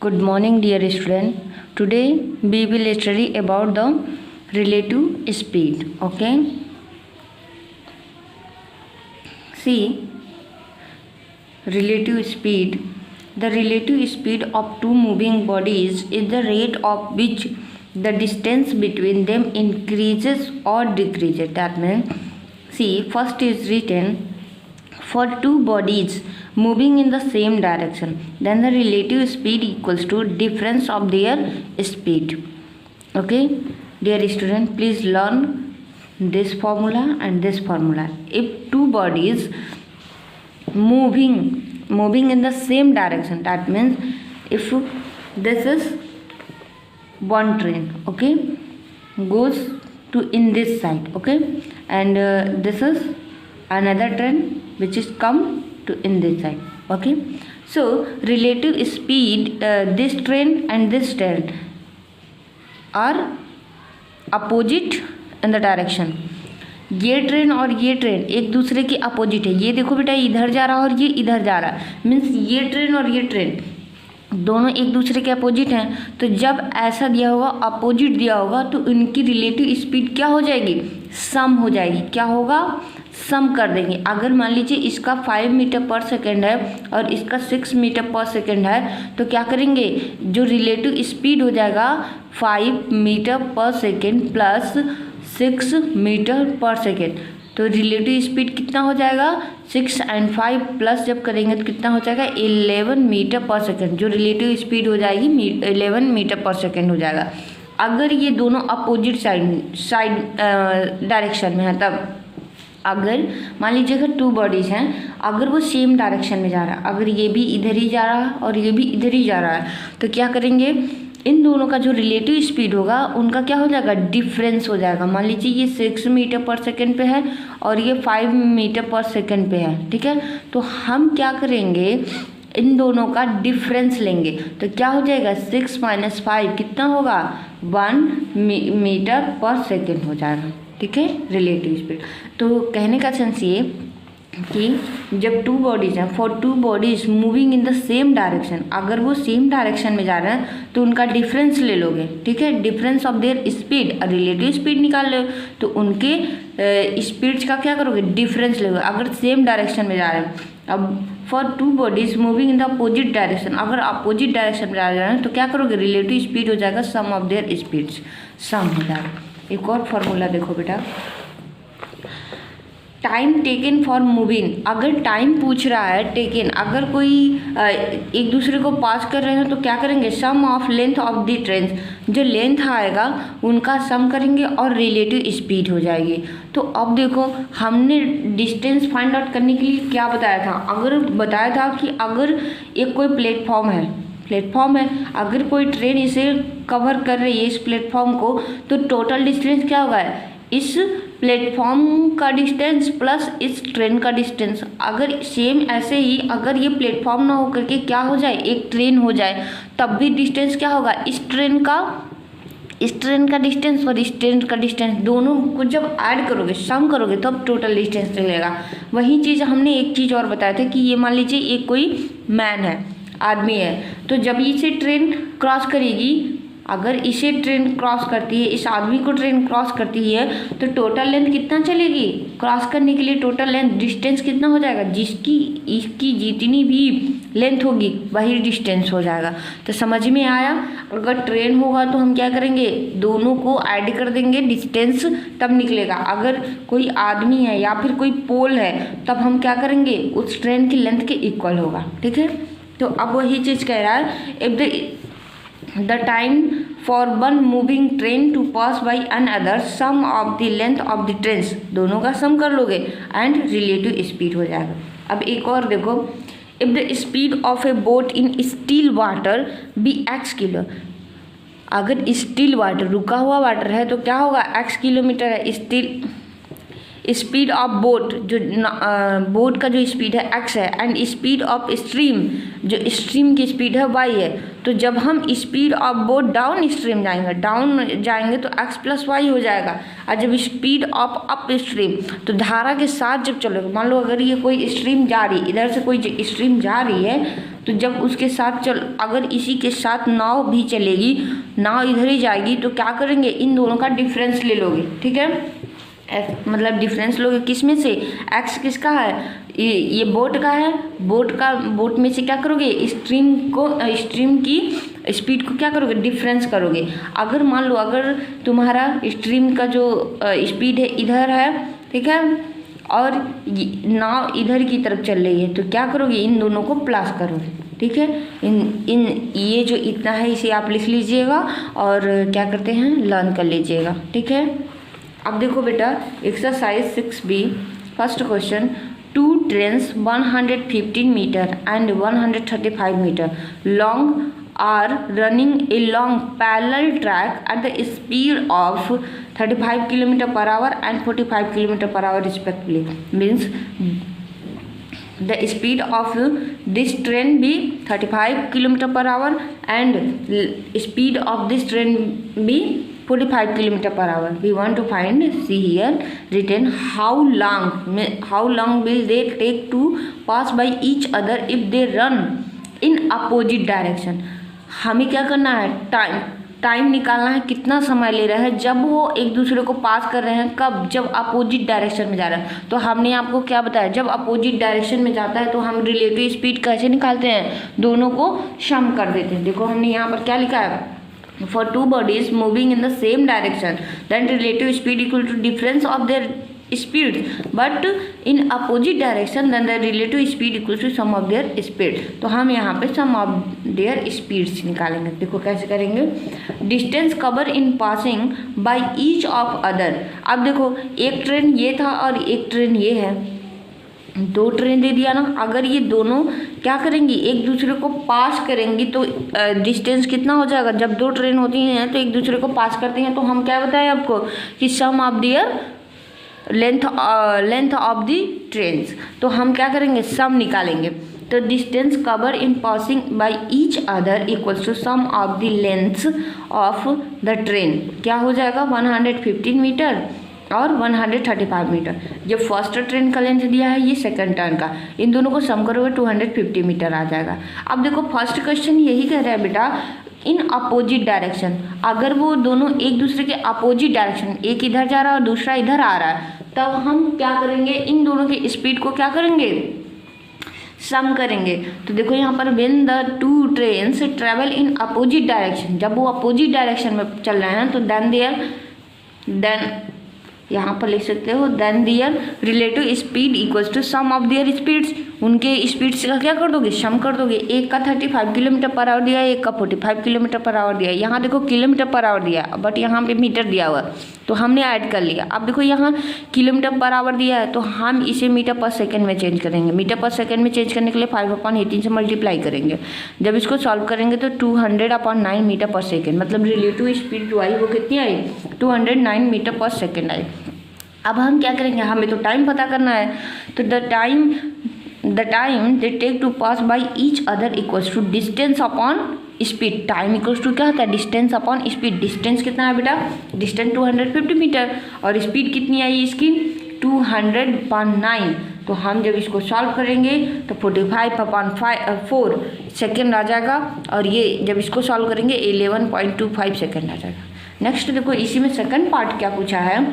Good morning, dear student. Today we will study about the relative speed. Okay. See, relative speed. The relative speed of two moving bodies is the rate of which the distance between them increases or decreases. That means, see, first is written for two bodies moving in the same direction, then the relative speed equals to difference of their speed. Okay, dear student, please learn this formula and this formula. If two bodies moving in the same direction, that means if this is one train, okay, goes to in this side, okay, and this is another train which is come to in this side, okay. So relative speed, this train and this train are opposite in the direction. ये train और ये train एक दूसरे के opposite है. ये देखो बेटा, इधर जा रहा और ये इधर जा रहा, मीन्स ये ट्रेन और ये ट्रेन दोनों एक दूसरे के अपोजिट हैं. तो जब ऐसा दिया होगा, अपोजिट दिया होगा, तो इनकी रिलेटिव स्पीड क्या हो जाएगी? सम हो जाएगी. क्या होगा? सम कर देंगे. अगर मान लीजिए इसका 5 मीटर पर सेकेंड है और इसका 6 मीटर पर सेकेंड है, तो क्या करेंगे? जो रिलेटिव स्पीड हो जाएगा 5 metre per second plus 6 metre per second. तो रिलेटिव स्पीड कितना हो जाएगा? 6 और 5 प्लस जब करेंगे तो कितना हो जाएगा? 11 मीटर पर सेकेंड. जो रिलेटिव स्पीड हो जाएगी 11 मीटर पर सेकेंड हो जाएगा. अगर ये दोनों अपोजिट साइड डायरेक्शन में है, तब अगर मान लीजिए अगर टू बॉडीज हैं, अगर वो सेम डायरेक्शन में जा रहा है, अगर ये भी इधर ही जा रहा है और ये भी इधर ही जा रहा है, तो क्या करेंगे? इन दोनों का जो रिलेटिव स्पीड होगा उनका क्या हो जाएगा? डिफरेंस हो जाएगा. मान लीजिए ये 6 मीटर पर सेकेंड पे है और ये 5 मीटर पर सेकेंड पे है, ठीक है. तो हम क्या करेंगे? इन दोनों का डिफरेंस लेंगे. तो क्या हो जाएगा? 6 - 5 कितना होगा? 1 मीटर पर सेकेंड हो जाएगा, ठीक है, रिलेटिव स्पीड. तो कहने का सेंस ये कि जब टू बॉडीज हैं, for two bodies moving in the same direction, अगर वो सेम डायरेक्शन में जा रहे हैं तो उनका डिफरेंस ले लोगे, ठीक है. Difference of their speed, relative speed निकाल लो, तो उनके स्पीड्स का क्या करोगे? डिफरेंस लोगे. अगर सेम डायरेक्शन में जा रहे हैं, अब for two bodies moving in the opposite direction, अगर अपोजिट डायरेक्शन में जा रहे हैं तो क्या करोगे? रिलेटिव स्पीड हो जाएगा सम ऑफ देयर स्पीड्स, सम हो जाएगा. एक और फॉर्मूला देखो बेटा, टाइम टेकन फॉर मूविंग. अगर टाइम पूछ रहा है टेकन, अगर कोई एक दूसरे को पास कर रहे हैं तो क्या करेंगे? Sum of length of the train, जो लेंथ आएगा उनका सम करेंगे और रिलेटिव स्पीड हो जाएगी. तो अब देखो, हमने डिस्टेंस फाइंड आउट करने के लिए क्या बताया था? अगर बताया था कि अगर एक कोई प्लेटफॉर्म है, अगर कोई ट्रेन इसे कवर कर रही है इस प्लेटफॉर्म को, तो टोटल डिस्टेंस क्या होगा? इस प्लेटफॉर्म का डिस्टेंस प्लस इस ट्रेन का डिस्टेंस. अगर सेम ऐसे ही अगर ये प्लेटफॉर्म ना होकर के क्या हो जाए? एक ट्रेन हो जाए, तब भी डिस्टेंस क्या होगा? इस ट्रेन का डिस्टेंस और इस ट्रेन का डिस्टेंस, दोनों को जब ऐड करोगे, सम करोगे, तब तो टोटल डिस्टेंस चलेगा. वही चीज़ हमने एक चीज़ और बताया था कि ये मान लीजिए एक कोई मैन है, आदमी है, तो जब इसे ट्रेन क्रॉस करेगी, अगर इसे ट्रेन क्रॉस करती है, इस आदमी को ट्रेन क्रॉस करती है, तो टोटल लेंथ कितना चलेगी? क्रॉस करने के लिए टोटल लेंथ डिस्टेंस कितना हो जाएगा? इसकी जितनी भी लेंथ होगी वही डिस्टेंस हो जाएगा. तो समझ में आया? अगर ट्रेन होगा तो हम क्या करेंगे? दोनों को ऐड कर देंगे, डिस्टेंस तब निकलेगा. अगर कोई आदमी है या फिर कोई पोल है, तब हम क्या करेंगे? उस ट्रेन की लेंथ के इक्वल होगा, ठीक है. तो अब वही चीज़ कह रहा है, if the time for one moving train to pass by another, sum of the length of the trains, दोनों का सम कर लोगे and relative speed हो जाएगा. अब एक और देखो, if the speed of a boat in still water be x kilo, अगर स्टिल वाटर, रुका हुआ वाटर है, तो क्या होगा? x किलोमीटर है. स्टिल स्पीड ऑफ बोट, जो बोट का जो स्पीड है x है, एंड स्पीड ऑफ स्ट्रीम, जो स्ट्रीम की स्पीड है y है. तो जब हम speed of boat down stream जाएंगे तो x + y हो जाएगा. और जब स्पीड ऑफ अप स्ट्रीम, तो धारा के साथ जब चलोगे, मान लो अगर ये कोई स्ट्रीम जा रही, इधर से कोई स्ट्रीम जा रही है, तो जब उसके साथ अगर इसी के साथ नाव भी चलेगी, नाव इधर ही जाएगी, तो क्या करेंगे, इन दोनों का डिफरेंस ले लोगे, ठीक है। मतलब डिफरेंस लोगे किस में से, एक्स किसका है, ये बोट का है, बोट में से क्या करोगे, स्ट्रीम की स्पीड को क्या करोगे, डिफरेंस करोगे। अगर मान लो अगर तुम्हारा स्ट्रीम का जो स्पीड है इधर है, ठीक है, और नाव इधर की तरफ चल रही है, तो क्या करोगे, इन दोनों को प्लस करोगे, ठीक है। इन ये जो इतना है इसे आप लिख लीजिएगा और क्या करते हैं, लर्न कर लीजिएगा, ठीक है। अब देखो बेटा exercise 6B first question, 2 trains 115 metre and 135 metre long are running along parallel track at the speed of 35 km/h and 45 km/h respectively. Means the speed of this train be 35 km/h and speed of this train be 45 km/h. We want to find, see here written, how long will they take to pass by each other if they run in opposite direction. हमें क्या करना है, time निकालना है, कितना समय ले रहा है जब वो एक दूसरे को पास कर रहे हैं, कब, जब अपोजिट डायरेक्शन में जा रहा है। तो हमने आपको क्या बताया, जब अपोजिट डायरेक्शन में जाता है तो हम रिलेटिव स्पीड कैसे निकालते हैं, दोनों को सम कर देते हैं। देखो हमने यहाँ पर क्या लिखा है, for two bodies moving in the same direction then relative speed equal to difference of their speeds but in opposite direction then the relative speed equals to sum of their speed. तो हम यहाँ पे sum of their speeds निकालेंगे। देखो कैसे करेंगे, distance cover in passing by each of other। अब देखो एक ट्रेन ये था और एक ट्रेन ये है, दो ट्रेन दे दिया ना। अगर ये दोनों क्या करेंगी, एक दूसरे को पास करेंगी तो डिस्टेंस कितना हो जाएगा, जब दो ट्रेन होती हैं तो एक दूसरे को पास करती हैं, तो हम क्या बताएं आपको कि sum of their length of the trains. तो हम क्या करेंगे, सम निकालेंगे। तो distance cover in passing by each other equals to sum of the lengths of the train. क्या हो जाएगा, 115 मीटर और 135 मीटर। ये फर्स्ट ट्रेन का लेंथ दिया है, ये सेकंड टर्न का, इन दोनों को सम करोगे 250 मीटर आ जाएगा। अब देखो फर्स्ट क्वेश्चन यही कह रहा है बेटा, इन अपोजिट डायरेक्शन, अगर वो दोनों एक दूसरे के अपोजिट डायरेक्शन, एक इधर जा रहा है और दूसरा इधर आ रहा है, तब हम क्या करेंगे, इन दोनों के स्पीड को क्या करेंगे, सम करेंगे। तो देखो यहाँ पर when the two trains travel in opposite direction, जब वो अपोजिट डायरेक्शन में चल रहे हैं तो देन यहाँ पर लिख सकते हो then their relative speed equals to sum of their speeds. उनके स्पीड्स का क्या कर दोगे, सम कर दोगे। एक का 35 km/h दिया है, एक का 45 km/h दिया है। यहाँ देखो km/h दिया है, बट यहाँ पे मीटर दिया हुआ है तो हमने ऐड कर लिया। अब देखो यहाँ km/h दिया है तो हम इसे मीटर पर सेकेंड में चेंज करेंगे। मीटर पर सेकेंड में चेंज करने के लिए 5/18 से मल्टीप्लाई करेंगे। जब इसको सॉल्व करेंगे तो 200/9 मीटर पर सेकेंड, मतलब रिलेटिव स्पीड जो आई वो कितनी आई, 209 मीटर पर सेकेंड आई। अब हम क्या करेंगे, हमें तो टाइम पता करना है, तो the time they take to pass by each other equals to distance upon speed. Time equals to क्या होता है, डिस्टेंस अपॉन स्पीड। डिस्टेंस कितना है बेटा, डिस्टेंस 250 मीटर और स्पीड कितनी आई इसकी 209। तो हम जब इसको सॉल्व करेंगे तो 45/4 सेकेंड आ जाएगा और ये जब इसको सॉल्व करेंगे 11.25 सेकेंड आ जाएगा। नेक्स्ट देखो इसी में सेकंड पार्ट क्या पूछा है,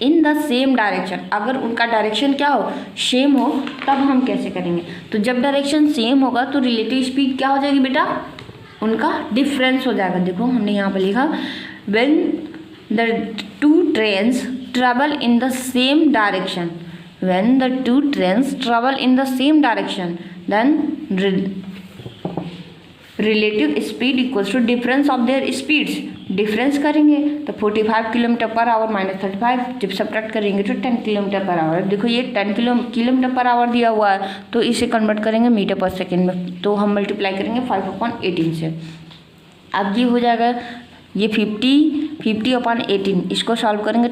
इन द सेम डायरेक्शन। अगर उनका डायरेक्शन क्या हो, सेम हो, तब हम कैसे करेंगे। तो जब डायरेक्शन सेम होगा तो रिलेटिव स्पीड क्या हो जाएगी बेटा, उनका डिफरेंस हो जाएगा। देखो हमने यहाँ पर लिखा when the two trains travel in the same direction, when the two trains travel in the same direction then relative speed equals to difference of their speeds. Difference करेंगे तो 45 km/h माइनस 35, जब सब्ट्रैक्ट करेंगे तो 10 km/h। देखो ये 10 km/h दिया हुआ है तो इसे कन्वर्ट करेंगे मीटर पर सेकेंड में, तो हम मल्टीप्लाई करेंगे 5/18 से। अब ये हो जाएगा ये 50/18, इसको सॉल्व करेंगे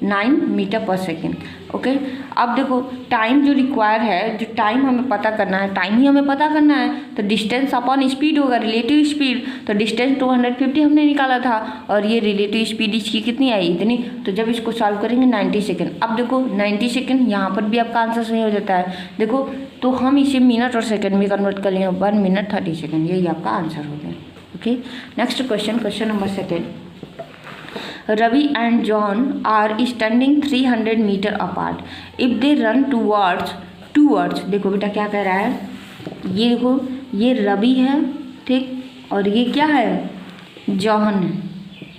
9 मीटर पर सेकेंड। ओके, अब देखो टाइम जो रिक्वायर है, जो टाइम हमें पता करना है, टाइम ही हमें पता करना है, तो डिस्टेंस अपॉन स्पीड होगा, रिलेटिव स्पीड। तो डिस्टेंस 250 हमने निकाला था और ये रिलेटिव स्पीड इसकी कितनी आई, इतनी। तो जब इसको सॉल्व करेंगे 90 सेकेंड। अब देखो 90 सेकेंड, यहाँ पर भी आपका आंसर सही हो जाता है। देखो तो हम इसे मिनट और सेकेंड में कन्वर्ट कर लिए, 1 मिनट 30 सेकेंड, यही आपका आंसर हो गया। Okay, next question, question number 2। Ravi and John are standing 300 meter apart. If they run towards, देखो बेटा क्या कह रहा है, ये देखो ये रवि है, ठीक, और ये क्या है, जॉन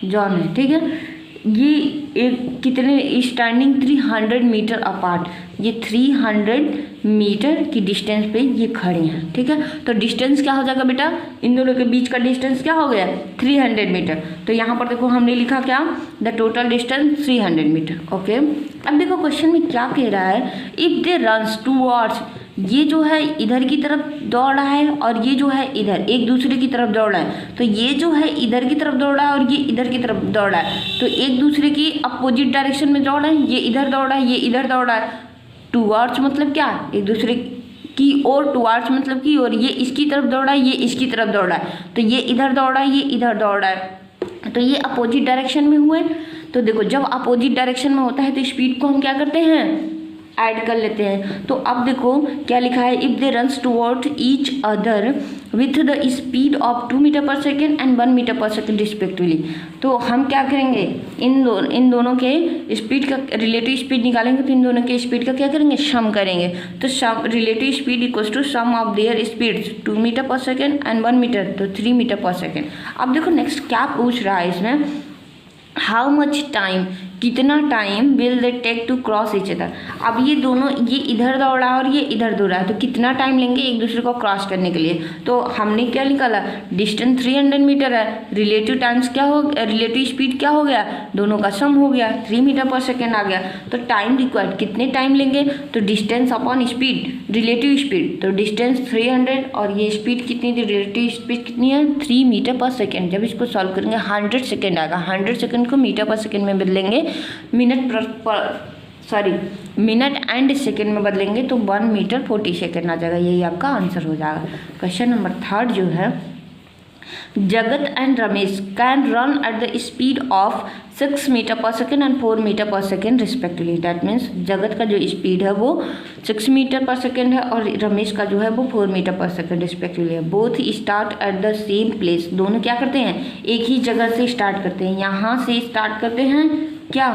है, ठीक है। ये एक कितने स्टैंडिंग 300 मीटर अपार्ट, ये 300 मीटर की डिस्टेंस पे ये खड़े हैं, ठीक है। तो डिस्टेंस क्या हो जाएगा बेटा, इन दोनों के बीच का डिस्टेंस क्या हो गया, 300 मीटर। तो यहाँ पर देखो हमने लिखा क्या, the total distance 300 metre. Okay, अब देखो क्वेश्चन में क्या कह रहा है, इफ दे रन्स टूवर्ड्स, ये जो है इधर की तरफ दौड़ रहा है और ये जो है इधर एक दूसरे की तरफ दौड़ रहा है। तो ये जो है इधर की तरफ दौड़ रहा है और ये इधर की तरफ दौड़ रहा है, तो एक दूसरे की अपोजिट डायरेक्शन में दौड़ रहे हैं। ये इधर दौड़ रहा है, ये इधर दौड़ रहा है। टूवर्ड्स मतलब क्या, एक दूसरे की ओर, टूवर्ड्स मतलब की ओर, ये इसकी तरफ दौड़ रहा है, ये इसकी तरफ दौड़ रहा है। तो ये इधर दौड़ रहा है, ये इधर दौड़ रहा है, तो ये अपोजिट डायरेक्शन में हुए। तो देखो जब अपोजिट डायरेक्शन में होता है तो स्पीड को हम क्या करते हैं, ऐड कर लेते हैं। तो अब देखो क्या लिखा है, if they runs toward each other with the speed of 2 metre per second and 1 metre per second respectively. तो हम क्या करेंगे, इन दोनों के स्पीड का रिलेटिव स्पीड निकालेंगे, तो इन दोनों के स्पीड का क्या करेंगे, सम करेंगे। तो sum relative speed equals to sum of their speeds, 2 metre per second and 1 metre, तो 3 मीटर पर सेकेंड। अब देखो नेक्स्ट क्या पूछ रहा है इसमें, हाउ मच टाइम, कितना time will they take to cross each other. अब ये दोनों, ये इधर दौड़ रहा है और ये इधर दौड़ रहा है, तो कितना टाइम लेंगे एक दूसरे को क्रॉस करने के लिए। तो हमने क्या निकाला, डिस्टेंस 300 मीटर है, रिलेटिव टाइम्स क्या हो, रिलेटिव स्पीड क्या हो गया, दोनों का सम हो गया, 3 मीटर पर सेकेंड आ गया। तो टाइम रिक्वायर्ड, कितने टाइम लेंगे, तो distance upon speed, relative speed, तो डिस्टेंस 300 और ये स्पीड कितनी थी, रिलेटिव स्पीड कितनी है, 3 मीटर पर सेकेंड। जब इसको सॉल्व करेंगे 100 सेकेंड आएगा, 100 सेकेंड को मीटर पर सेकेंड में बदलेंगे, मिनट एंड सेकेंड में बदलेंगे तो 1 मीटर 40 सेकेंड आ जाएगा, यही आपका आंसर हो जाएगा। क्वेश्चन नंबर 3 जो है, Jagat and Ramesh can run at the speed of 6 metre per second and 4 metre per second respectively. That means Jagat का जो स्पीड है वो 6 मीटर पर सेकेंड है और रमेश का जो है वो 4 मीटर पर सेकेंड रिस्पेक्टिवली है। Both start at the same place, दोनों क्या करते हैं, एक ही जगह से स्टार्ट करते हैं, यहाँ से स्टार्ट करते हैं। क्या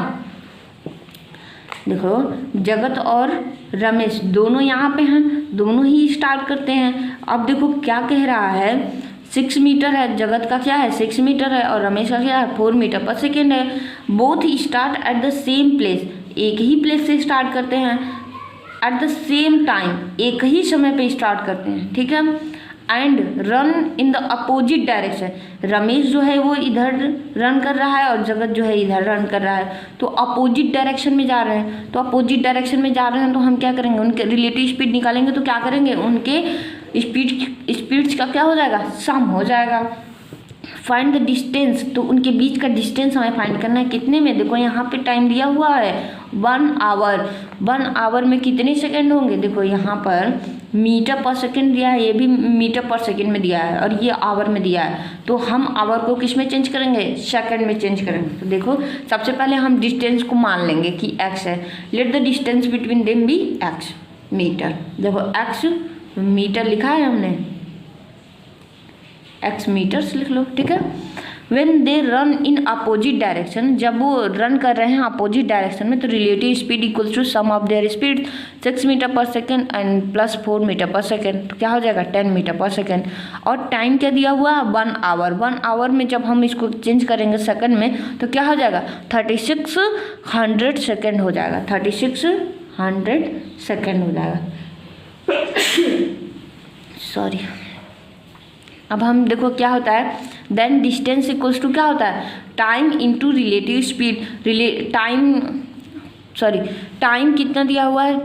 देखो, जगत और रमेश दोनों यहाँ पे हैं, दोनों ही स्टार्ट करते हैं। अब देखो क्या कह रहा है, 6 मीटर है, जगत का क्या है 6 मीटर है और रमेश का क्या है 4 मीटर पर सेकेंड है। Both start at the same place, एक ही प्लेस से स्टार्ट करते हैं, एट द सेम टाइम, एक ही समय पे स्टार्ट करते हैं, ठीक है। And run in the opposite direction, Ramesh जो है वो इधर रन कर रहा है और जगत जो है इधर रन कर रहा है, तो अपोजिट डायरेक्शन में जा रहे हैं। तो अपोजिट डायरेक्शन में जा रहे हैं तो हम क्या करेंगे, उनके रिलेटिव स्पीड निकालेंगे, तो क्या करेंगे, उनके स्पीड्स का क्या हो जाएगा, सम हो जाएगा। फाइंड द डिस्टेंस, तो उनके बीच का डिस्टेंस हमें फाइंड करना है, कितने में, देखो यहाँ पे टाइम दिया हुआ है 1 आवर। 1 आवर में कितने सेकंड होंगे, देखो यहाँ पर मीटर पर सेकंड दिया है, ये भी मीटर पर सेकंड में दिया है और ये आवर में दिया है। तो हम आवर को किस में चेंज करेंगे, सेकंड में चेंज करेंगे। तो देखो सबसे पहले हम डिस्टेंस को मान लेंगे कि x है, let the distance between them be x metre. देखो x मीटर लिखा है हमने, x मीटर्स लिख लो, ठीक है। When they run in opposite direction, जब वो रन कर रहे हैं अपोजिट डायरेक्शन में, तो relative speed equals to sum of their speed 6 metre per second and plus 4 metre per second, तो क्या हो जाएगा 10 मीटर पर सेकेंड। और टाइम क्या दिया हुआ है 1 आवर। 1 आवर में जब हम इसको चेंज करेंगे सेकेंड में तो क्या हो जाएगा 3600 सेकेंड हो जाएगा, 3600 सेकेंड हो जाएगा। सॉरी, अब हम देखो क्या होता है, देन डिस्टेंस इक्वल्स टू क्या होता है, time into relative speed. Time कितना दिया हुआ है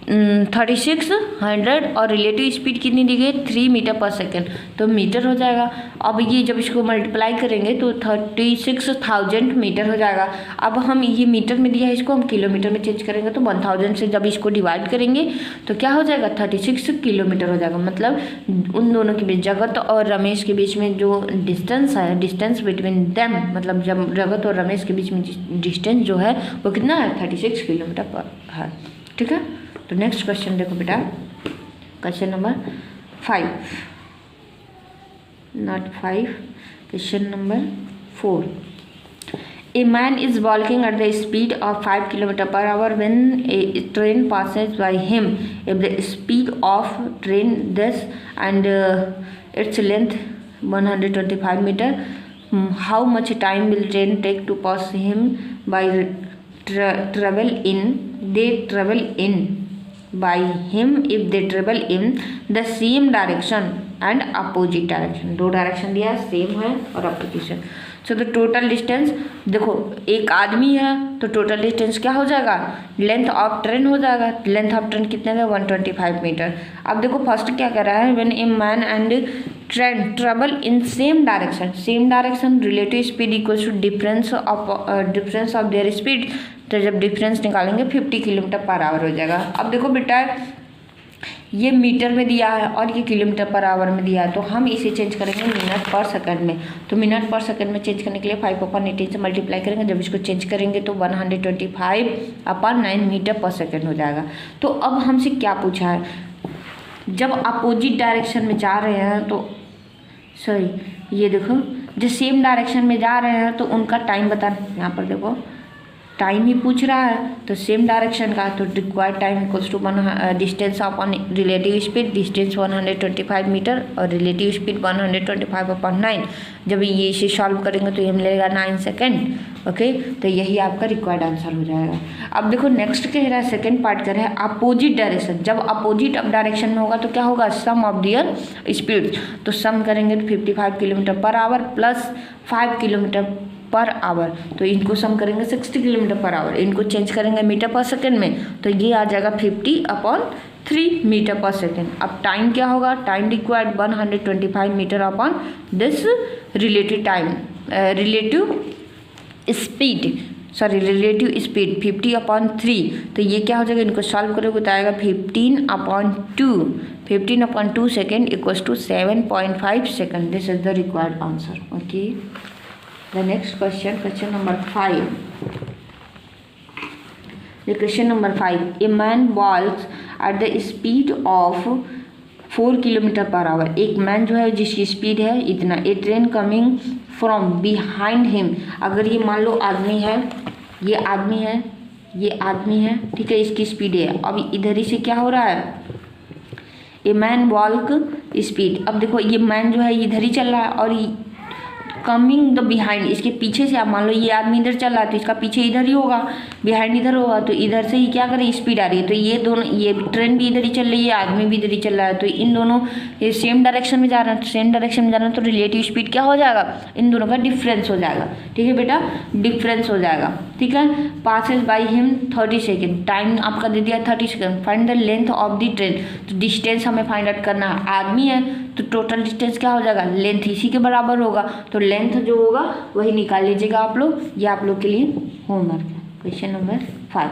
3600 और रिलेटिव स्पीड कितनी दी गई 3 मीटर पर सेकेंड, तो मीटर हो जाएगा। अब ये जब इसको मल्टीप्लाई करेंगे तो 36,000 मीटर हो जाएगा। अब हम ये मीटर में दिया है, इसको हम किलोमीटर में चेंज करेंगे तो 1000 से जब इसको डिवाइड करेंगे तो क्या हो जाएगा 36 किलोमीटर हो जाएगा। मतलब उन दोनों के बीच, जगत और रमेश के बीच में जो डिस्टेंस है, डिस्टेंस बिटवीन देम, मतलब जब जगत और रमेश के बीच में डिस्टेंस जो है वो कितना है 36 किलोमीटर पर है। ठीक है, तो नेक्स्ट क्वेश्चन देखो बेटा, question number 5, not 5, question number 4। A man is walking at the speed of 5 km/h when a train passes by him. If the speed of train this and its length 125 meter, how much time will train take to pass him by travel in? They travel in by him if they travel in the same direction and opposite direction. दो direction दिया है, same है और opposition. So the total distance, देखो एक आदमी है तो टोटल डिस्टेंस क्या हो जाएगा, लेंथ ऑफ ट्रेन हो जाएगा। लेंथ ऑफ ट्रेन कितने का 125 मीटर। अब देखो फर्स्ट क्या कर रहा है, when a man and train travel in same direction, same direction relative speed equals to difference of their speed. तो जब डिफरेंस निकालेंगे 50 km/h हो जाएगा। अब देखो बेटा ये मीटर में दिया है और ये km/h में दिया है, तो हम इसे चेंज करेंगे मिनट पर सेकंड में। तो मिनट पर सेकंड में चेंज करने के लिए 5/18 से मल्टीप्लाई करेंगे। जब इसको चेंज करेंगे तो 125/9 मीटर पर सेकंड हो जाएगा। तो अब हमसे क्या पूछा है, जब अपोजिट डायरेक्शन में जा रहे हैं तो सॉरी ये देखो जो सेम डायरेक्शन में जा रहे हैं तो उनका टाइम बताना। यहाँ पर देखो टाइम ही पूछ रहा है, तो सेम डायरेक्शन का, तो required time equals to distance upon relative speed, distance 125 metre और रिलेटिव स्पीड 125/9। जब ये इसे सॉल्व करेंगे तो ये मिलेगा 9 सेकेंड। ओके, तो यही आपका रिक्वायर्ड आंसर हो जाएगा। अब देखो नेक्स्ट कह रहा है, सेकेंड पार्ट कर रहा है अपोजिट डायरेक्शन। जब अपोजिट अब डायरेक्शन में होगा तो क्या होगा, सम ऑफ दियर स्पीड। तो सम करेंगे तो 55 km/h प्लस 5 km/h, तो इनको सम करेंगे 60 km/h। इनको चेंज करेंगे मीटर पर सेकेंड में तो ये आ जाएगा 50/3 मीटर पर सेकेंड। अब टाइम क्या होगा, time required 125 metre upon this relative time, relative speed 50/3। तो ये क्या हो जाएगा, इनको सॉल्व करोगे तो आएगा 15/2 second equals to 7.5 second. This is the required answer. Okay, the next question, question number 5. The question number 5, a man walks at the speed of 4 km/h। एक मैन जो है जिसकी स्पीड है इतना, a train coming from behind him. अगर ये मान लो आदमी है, ये आदमी है, ये आदमी है, ठीक है, इसकी स्पीड है। अब इधर ही से क्या हो रहा है, ए मैन वॉक स्पीड। अब देखो ये मैन जो है इधर ही चल रहा है और कमिंग द बिहाइंड, इसके पीछे से, आप मान लो ये आदमी इधर चल रहा है तो इसका पीछे इधर ही होगा, बिहाइंड इधर होगा, तो इधर से ही क्या करे स्पीड आ रही है। तो ये दोनों, ये ट्रेन भी इधर ही चल रही है, आदमी भी इधर ही चल रहा है, तो इन दोनों ये सेम डायरेक्शन में जा रहे हैं, सेम डायरेक्शन में जा रहे हैं, तो रिलेटिव स्पीड क्या हो जाएगा, इन दोनों का डिफरेंस हो जाएगा। ठीक है बेटा, डिफरेंस हो जाएगा। ठीक है, passes by him 30 second, time आपका दे दिया 30 second. Find the length of the train, तो डिस्टेंस हमें फाइंड आउट करना है। आदमी है तो टोटल डिस्टेंस क्या हो जाएगा, लेंथ इसी के बराबर होगा, तो लेंथ जो होगा वही निकाल लीजिएगा आप लोग। ये आप लोग के लिए होमवर्क है। Question number 5।